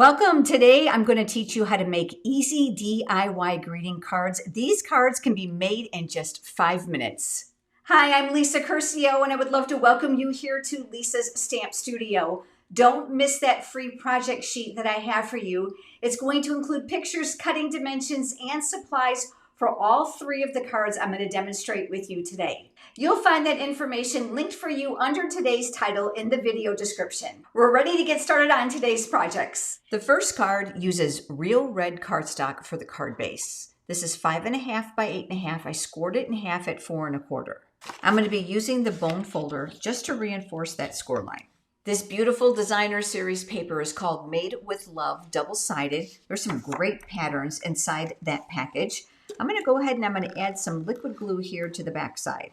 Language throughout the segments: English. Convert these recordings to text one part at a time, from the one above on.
Welcome. Today I'm going to teach you how to make easy DIY greeting cards. These cards can be made in just 5 minutes. Hi, I'm Lisa Curcio and I would love to welcome you here to Lisa's Stamp Studio. Don't miss that free project sheet that I have for you. It's going to include pictures, cutting dimensions, and supplies for all 3 of the cards I'm going to demonstrate with you today. You'll find that information linked for you under today's title in the video description. We're ready to get started on today's projects. The first card uses real red cardstock for the card base. This is 5.5 by 8.5. I scored it in half at 4 1/4. I'm going to be using the bone folder just to reinforce that score line. This beautiful designer series paper is called Made with Love double-sided. There's some great patterns inside that package. I'm going to go ahead and I'm going to add some liquid glue here to the back side.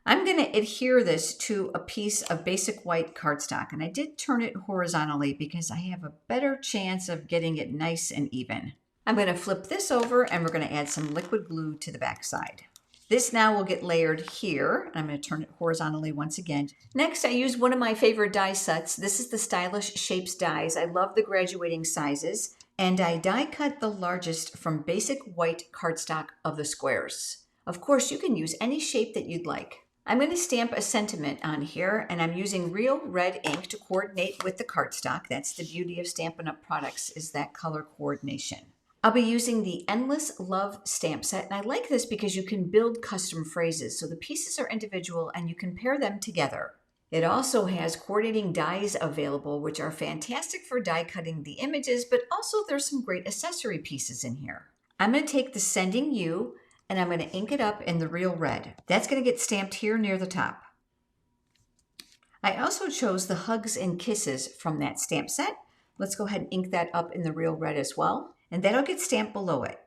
I'm going to adhere this to a piece of basic white cardstock, and I did turn it horizontally because I have a better chance of getting it nice and even. I'm going to flip this over and we're going to add some liquid glue to the back side. This now will get layered here. I'm going to turn it horizontally once again. Next, I use one of my favorite die sets. This is the Stylish Shapes dies. I love the graduating sizes, and I die cut the largest from basic white cardstock of the squares. Of course, you can use any shape that you'd like. I'm going to stamp a sentiment on here, and I'm using real red ink to coordinate with the cardstock. That's the beauty of Stampin' Up! Products, is that color coordination. I'll be using the Endless Love stamp set, and I like this because you can build custom phrases, so the pieces are individual and you can pair them together. It also has coordinating dies available, which are fantastic for die cutting the images, but also there's some great accessory pieces in here. I'm going to take the Sending You, and I'm going to ink it up in the real red. That's going to get stamped here near the top. I also chose the Hugs and Kisses from that stamp set. Let's go ahead and ink that up in the real red as well, and that'll get stamped below it.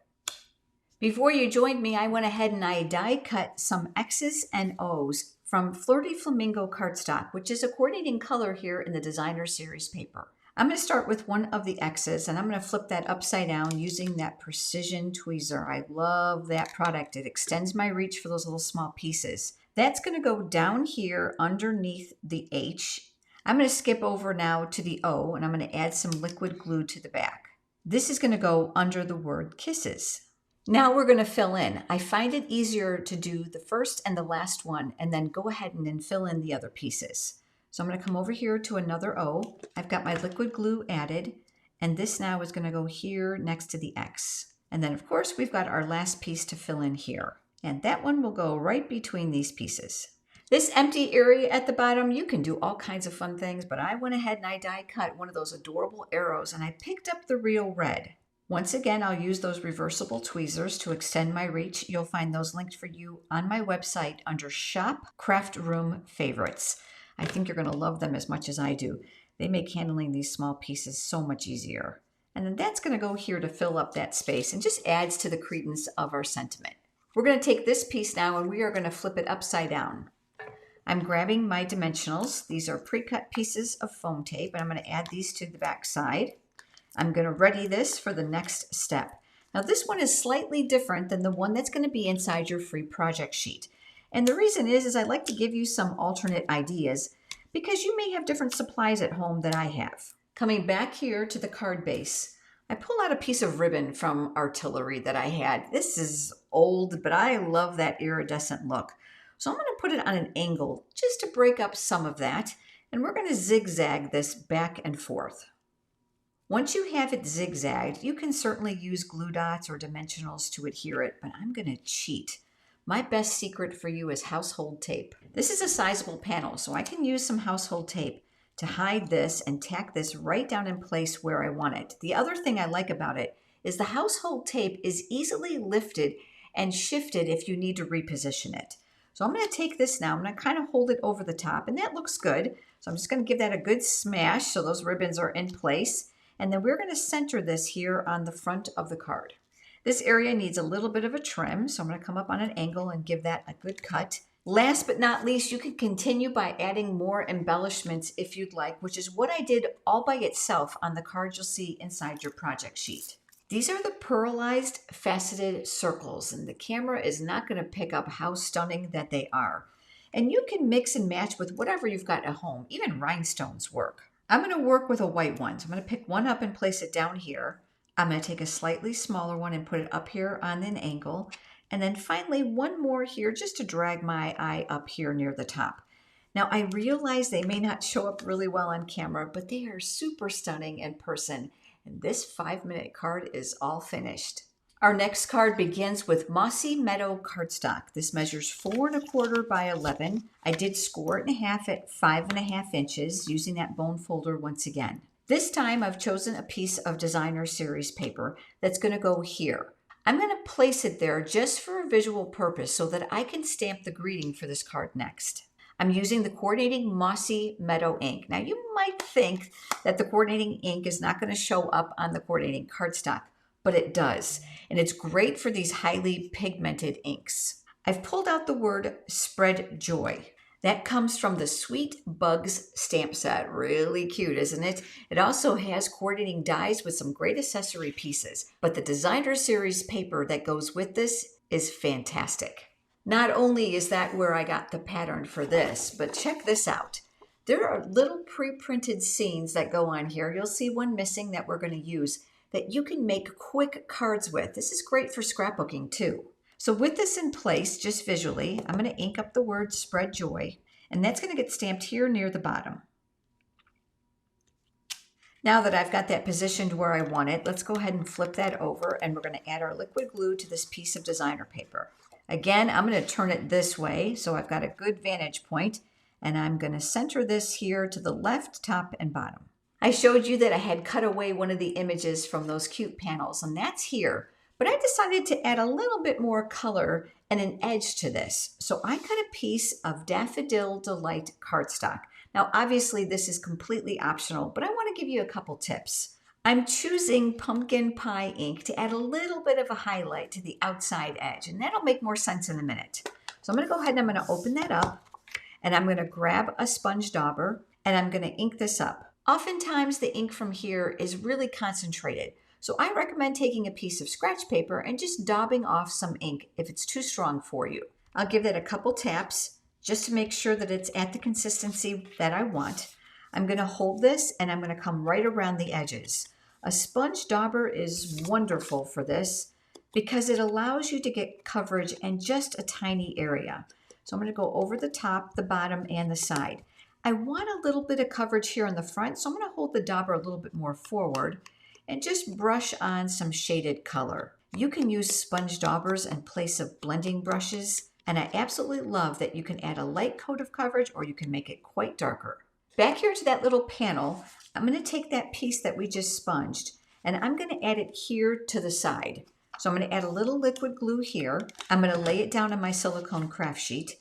Before you joined me, I went ahead and I die cut some X's and O's from Flirty Flamingo cardstock, which is a coordinating color here in the designer series paper. I'm going to start with one of the X's, and I'm going to flip that upside down using that precision tweezer. I love that product. It extends my reach for those little small pieces. That's going to go down here underneath the H. I'm going to skip over now to the O, and I'm going to add some liquid glue to the back. This is going to go under the word Kisses. Now we're going to fill in. I find it easier to do the first and the last one, and then go ahead and then fill in the other pieces. So I'm going to come over here to another O. I've got my liquid glue added, and this now is going to go here next to the X. And then of course we've got our last piece to fill in here. And that one will go right between these pieces. This empty area at the bottom, you can do all kinds of fun things, but I went ahead and I die cut one of those adorable arrows, and I picked up the real red. Once again, I'll use those reversible tweezers to extend my reach. You'll find those linked for you on my website under Shop Craft Room Favorites. I think you're going to love them as much as I do. They make handling these small pieces so much easier. And then that's going to go here to fill up that space and just adds to the credence of our sentiment. We're going to take this piece now and we are going to flip it upside down. I'm grabbing my dimensionals. These are pre-cut pieces of foam tape, and I'm going to add these to the back side. I'm going to ready this for the next step. Now this one is slightly different than the one that's going to be inside your free project sheet. And the reason is I like to give you some alternate ideas because you may have different supplies at home than I have. Coming back here to the card base, I pull out a piece of ribbon from Artillery that I had. This is old, but I love that iridescent look. So I'm going to put it on an angle just to break up some of that. And we're going to zigzag this back and forth. Once you have it zigzagged, you can certainly use glue dots or dimensionals to adhere it, but I'm going to cheat. My best secret for you is household tape. This is a sizable panel, so I can use some household tape to hide this and tack this right down in place where I want it. The other thing I like about it is the household tape is easily lifted and shifted if you need to reposition it. So I'm going to take this now, I'm going to kind of hold it over the top, and that looks good. So I'm just going to give that a good smash so those ribbons are in place. And then we're going to center this here on the front of the card. This area needs a little bit of a trim, so I'm going to come up on an angle and give that a good cut. Last but not least, you can continue by adding more embellishments if you'd like, which is what I did all by itself on the card you'll see inside your project sheet. These are the pearlized faceted circles, and the camera is not going to pick up how stunning that they are. And you can mix and match with whatever you've got at home. Even rhinestones work. I'm going to work with a white one. So I'm going to pick one up and place it down here. I'm going to take a slightly smaller one and put it up here on an angle. And then finally one more here just to drag my eye up here near the top. Now I realize they may not show up really well on camera, but they are super stunning in person. And this 5-minute card is all finished. Our next card begins with Mossy Meadow cardstock. This measures 4¼ by 11. I did score it in half at 5½ inches using that bone folder once again. This time I've chosen a piece of designer series paper that's going to go here. I'm going to place it there just for a visual purpose so that I can stamp the greeting for this card next. I'm using the coordinating Mossy Meadow ink. Now you might think that the coordinating ink is not going to show up on the coordinating cardstock, but it does. And it's great for these highly pigmented inks. I've pulled out the word Spread Joy. That comes from the Sweet Bugs stamp set. Really cute, isn't it? It also has coordinating dies with some great accessory pieces, but the designer series paper that goes with this is fantastic. Not only is that where I got the pattern for this, but check this out. There are little pre-printed scenes that go on here. You'll see one missing that we're going to use that you can make quick cards with. This is great for scrapbooking too. So with this in place, just visually, I'm going to ink up the word Spread Joy, and that's going to get stamped here near the bottom. Now that I've got that positioned where I want it, let's go ahead and flip that over, and we're going to add our liquid glue to this piece of designer paper. Again, I'm going to turn it this way so I've got a good vantage point, and I'm going to center this here to the left, top, and bottom. I showed you that I had cut away one of the images from those cute panels, and that's here. But I decided to add a little bit more color and an edge to this. So I cut a piece of Daffodil Delight cardstock. Now, obviously, this is completely optional, but I want to give you a couple tips. I'm choosing pumpkin pie ink to add a little bit of a highlight to the outside edge, and that'll make more sense in a minute. So I'm going to go ahead and I'm going to open that up, and I'm going to grab a sponge dauber, and I'm going to ink this up. Oftentimes, the ink from here is really concentrated. So I recommend taking a piece of scratch paper and just daubing off some ink if it's too strong for you. I'll give that a couple taps just to make sure that it's at the consistency that I want. I'm going to hold this and I'm going to come right around the edges. A sponge dauber is wonderful for this because it allows you to get coverage in just a tiny area. So I'm going to go over the top, the bottom, and the side. I want a little bit of coverage here in the front, so I'm going to hold the dauber a little bit more forward and just brush on some shaded color. You can use sponge daubers in place of blending brushes, and I absolutely love that you can add a light coat of coverage or you can make it quite darker. Back here to that little panel, I'm going to take that piece that we just sponged and I'm going to add it here to the side. So I'm going to add a little liquid glue here. I'm going to lay it down on my silicone craft sheet.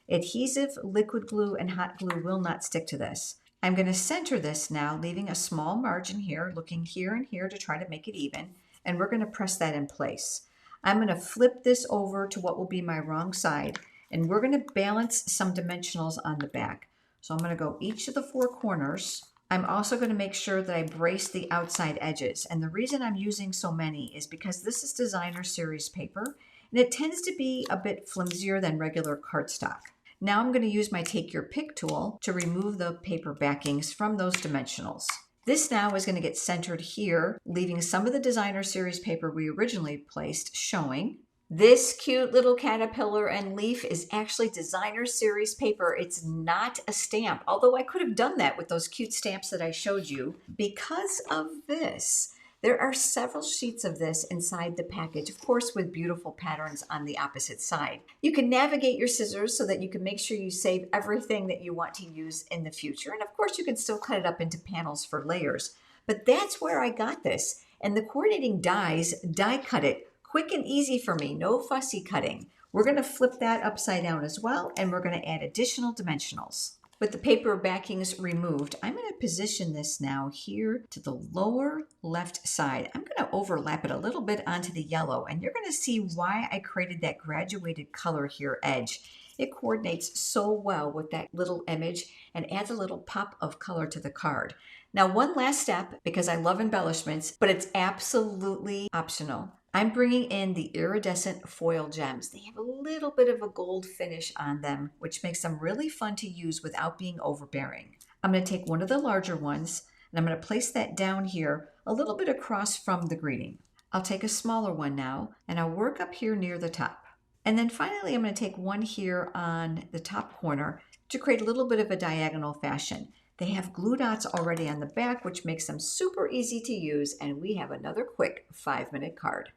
Adhesive, liquid glue, and hot glue will not stick to this. I'm going to center this now, leaving a small margin here, looking here and here to try to make it even, and we're going to press that in place. I'm going to flip this over to what will be my wrong side, and we're going to balance some dimensionals on the back. So I'm going to go each of the 4 corners. I'm also going to make sure that I brace the outside edges, and the reason I'm using so many is because this is designer series paper, and it tends to be a bit flimsier than regular cardstock. Now I'm going to use my Take Your Pick tool to remove the paper backings from those dimensionals. This now is going to get centered here, leaving some of the designer series paper we originally placed showing. This cute little caterpillar and leaf is actually designer series paper. It's not a stamp, although I could have done that with those cute stamps that I showed you. Because of this, there are several sheets of this inside the package, of course, with beautiful patterns on the opposite side. You can navigate your scissors so that you can make sure you save everything that you want to use in the future. And of course, you can still cut it up into panels for layers. But that's where I got this. And the coordinating dies die cut it quick and easy for me, no fussy cutting. We're going to flip that upside down as well, and we're going to add additional dimensionals. With the paper backings removed, I'm going to position this now here to the lower left side. I'm going to overlap it a little bit onto the yellow, and you're going to see why I created that graduated color here edge. It coordinates so well with that little image and adds a little pop of color to the card. Now, one last step, because I love embellishments, but it's absolutely optional. I'm bringing in the iridescent foil gems. They have a little bit of a gold finish on them, which makes them really fun to use without being overbearing. I'm going to take one of the larger ones and I'm going to place that down here a little bit across from the greeting. I'll take a smaller one now and I'll work up here near the top. And then finally, I'm going to take one here on the top corner to create a little bit of a diagonal fashion. They have glue dots already on the back, which makes them super easy to use, and we have another quick 5-minute card.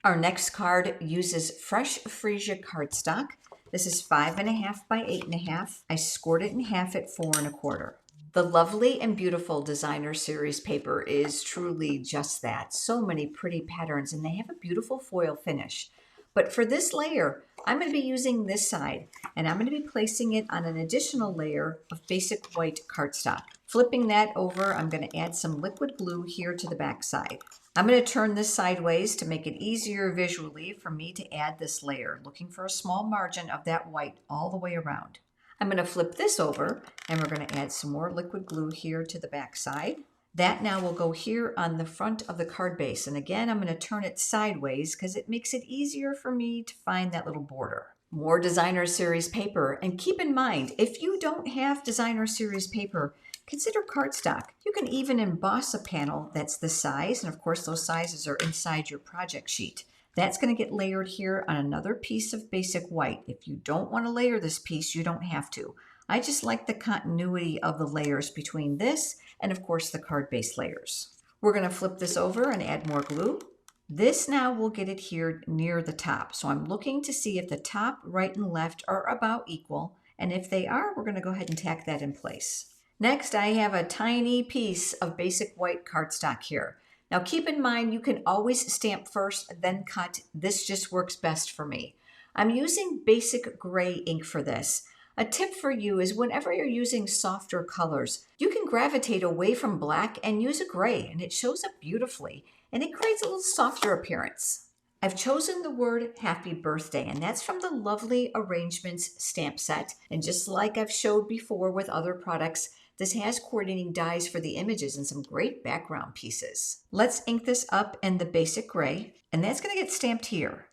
Our next card uses fresh freesia cardstock. This is 5.5 by 8.5. I scored it in half at 4.25. The lovely and beautiful designer series paper is truly just that. So many pretty patterns, and they have a beautiful foil finish. But for this layer, I'm going to be using this side, and I'm going to be placing it on an additional layer of basic white cardstock. Flipping that over, I'm going to add some liquid glue here to the back side. I'm going to turn this sideways to make it easier visually for me to add this layer, looking for a small margin of that white all the way around. I'm going to flip this over, and we're going to add some more liquid glue here to the back side. That now will go here on the front of the card base. And again, I'm going to turn it sideways because it makes it easier for me to find that little border. More designer series paper. And keep in mind, if you don't have designer series paper, consider cardstock. You can even emboss a panel that's this size. And of course, those sizes are inside your project sheet. That's going to get layered here on another piece of basic white. If you don't want to layer this piece, you don't have to. I just like the continuity of the layers between this and of course the card base layers. We're going to flip this over and add more glue. This now will get it here near the top. So I'm looking to see if the top, right, and left are about equal. And if they are, we're going to go ahead and tack that in place. Next, I have a tiny piece of basic white cardstock here. Now keep in mind, you can always stamp first, then cut. This just works best for me. I'm using basic gray ink for this. A tip for you is whenever you're using softer colors, you can gravitate away from black and use a gray, and it shows up beautifully, and it creates a little softer appearance. I've chosen the word Happy Birthday, and that's from the Lovely Arrangements stamp set. And just like I've showed before with other products, this has coordinating dies for the images and some great background pieces. Let's ink this up in the basic gray, and that's going to get stamped here.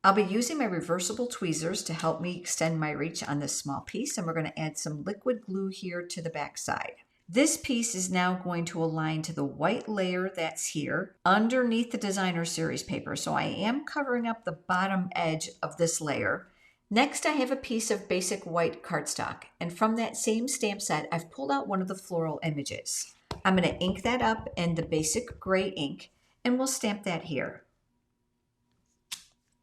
I'll be using my reversible tweezers to help me extend my reach on this small piece, and we're going to add some liquid glue here to the back side. This piece is now going to align to the white layer that's here underneath the designer series paper. So I am covering up the bottom edge of this layer. Next, I have a piece of basic white cardstock, and from that same stamp set, I've pulled out one of the floral images. I'm going to ink that up in the basic gray ink, and we'll stamp that here.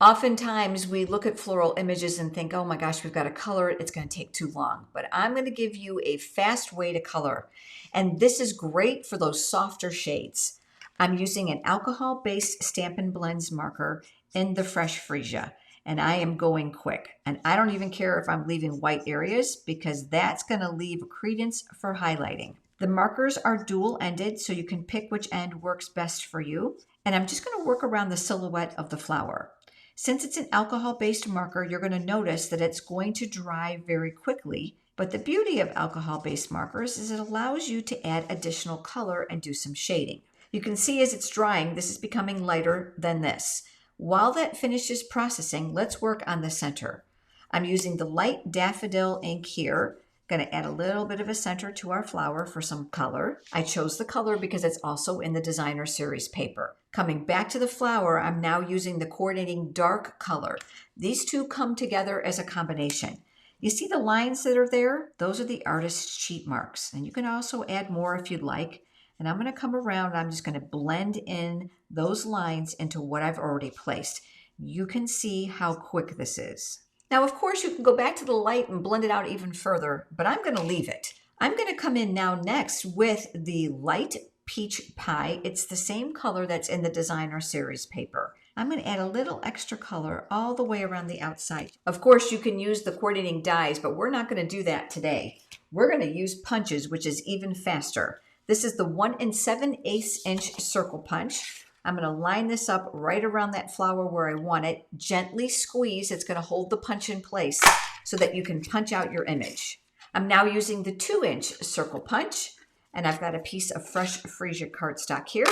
Oftentimes we look at floral images and think, oh my gosh, we've got to color it. It's going to take too long. But I'm going to give you a fast way to color. And this is great for those softer shades. I'm using an alcohol-based Stampin' Blends marker in the Fresh Freesia. And I am going quick. And I don't even care if I'm leaving white areas because that's going to leave credence for highlighting. The markers are dual-ended, so you can pick which end works best for you. And I'm just going to work around the silhouette of the flower. Since it's an alcohol-based marker, you're going to notice that it's going to dry very quickly. But the beauty of alcohol-based markers is it allows you to add additional color and do some shading. You can see as it's drying, this is becoming lighter than this. While that finishes processing, let's work on the center. I'm using the light daffodil ink here. Going to add a little bit of a center to our flower for some color. I chose the color because it's also in the designer series paper. Coming back to the flower, I'm now using the coordinating dark color. These two come together as a combination. You see the lines that are there? Those are the artist's sheet marks. And you can also add more if you'd like. And I'm going to come around, I'm just going to blend in those lines into what I've already placed. You can see how quick this is. Now, of course, you can go back to the light and blend it out even further, but I'm going to leave it. I'm going to come in now next with the light peach pie. It's the same color that's in the designer series paper. I'm going to add a little extra color all the way around the outside. Of course, you can use the coordinating dies, but we're not going to do that today. We're going to use punches, which is even faster. This is the 1 7/8 inch circle punch. I'm going to line this up right around that flower where I want it. Gently squeeze. It's going to hold the punch in place so that you can punch out your image. I'm now using the 2 inch circle punch, and I've got a piece of fresh freesia cardstock here.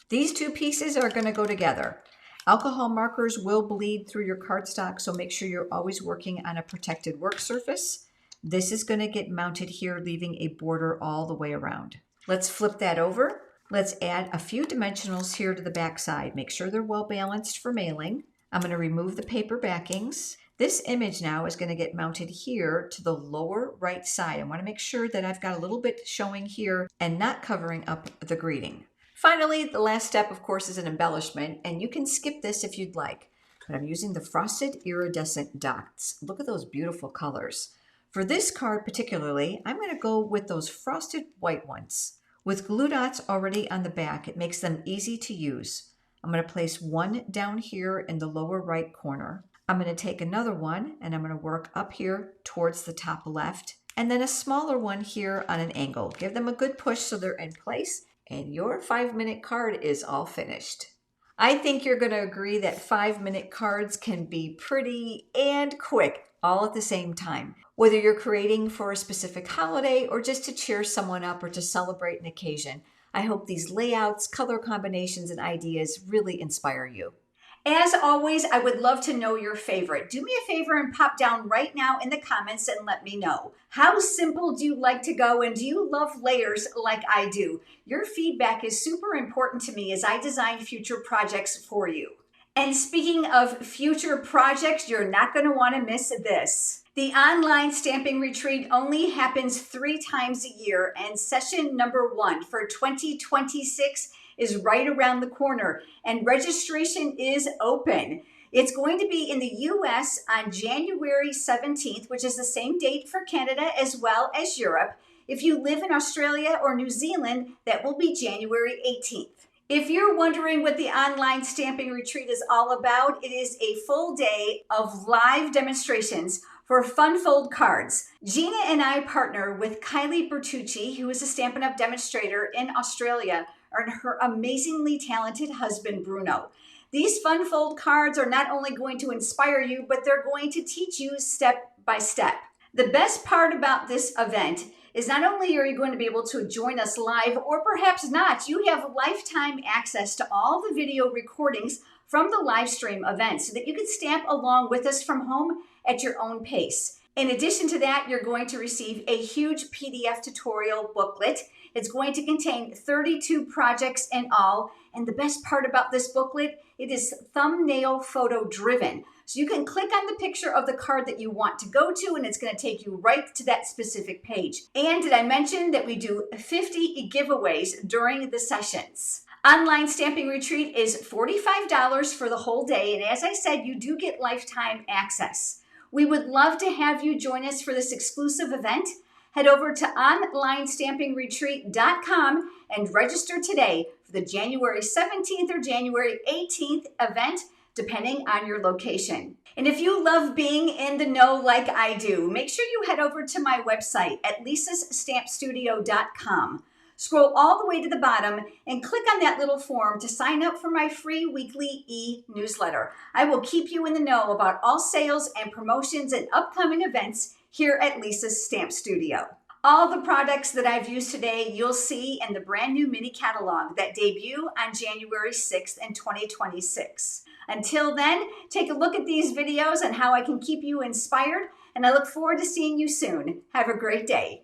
These two pieces are going to go together. Alcohol markers will bleed through your cardstock, so make sure you're always working on a protected work surface. This is going to get mounted here, leaving a border all the way around. Let's flip that over. Let's add a few dimensionals here to the back side. Make sure they're well balanced for mailing. I'm going to remove the paper backings. This image now is going to get mounted here to the lower right side. I want to make sure that I've got a little bit showing here and not covering up the greeting. Finally, the last step, of course, is an embellishment, and you can skip this if you'd like. But I'm using the frosted iridescent dots. Look at those beautiful colors. For this card particularly, I'm going to go with those frosted white ones. With glue dots already on the back, it makes them easy to use. I'm going to place one down here in the lower right corner. I'm going to take another one and I'm going to work up here towards the top left, and then a smaller one here on an angle. Give them a good push so they're in place, and your 5-minute card is all finished. I think you're going to agree that 5-minute cards can be pretty and quick all at the same time. Whether you're creating for a specific holiday or just to cheer someone up or to celebrate an occasion, I hope these layouts, color combinations, and ideas really inspire you. As always, I would love to know your favorite. Do me a favor and pop down right now in the comments and let me know. How simple do you like to go, and do you love layers like I do? Your feedback is super important to me as I design future projects for you. And speaking of future projects, you're not going to want to miss this. The online stamping retreat only happens 3 times a year, and session number 1 for 2026 is right around the corner, and registration is open. It's going to be in the US on January 17th, which is the same date for Canada as well as Europe. If you live in Australia or New Zealand, that will be January 18th. If you're wondering what the online stamping retreat is all about, it is a full day of live demonstrations for fun fold cards. Gina and I partner with Kylie Bertucci, who is a Stampin' Up! Demonstrator in Australia, and her amazingly talented husband, Bruno. These fun fold cards are not only going to inspire you, but they're going to teach you step by step. The best part about this event is not only are you going to be able to join us live, or perhaps not, you have lifetime access to all the video recordings from the live stream event so that you can stamp along with us from home at your own pace. In addition to that, you're going to receive a huge PDF tutorial booklet. It's going to contain 32 projects in all. And the best part about this booklet, it is thumbnail photo driven. So you can click on the picture of the card that you want to go to, and it's going to take you right to that specific page. And did I mention that we do 50 giveaways during the sessions? Online Stamping Retreat is $45 for the whole day. And as I said, you do get lifetime access. We would love to have you join us for this exclusive event. Head over to onlinestampingretreat.com and register today for the January 17th or January 18th event, depending on your location. And if you love being in the know like I do, make sure you head over to my website at lisasstampstudio.com. Scroll all the way to the bottom and click on that little form to sign up for my free weekly e-newsletter. I will keep you in the know about all sales and promotions and upcoming events here at Lisa's Stamp Studio. All the products that I've used today, you'll see in the brand new mini catalog that debut on January 6th in 2026. Until then, take a look at these videos and how I can keep you inspired, and I look forward to seeing you soon. Have a great day.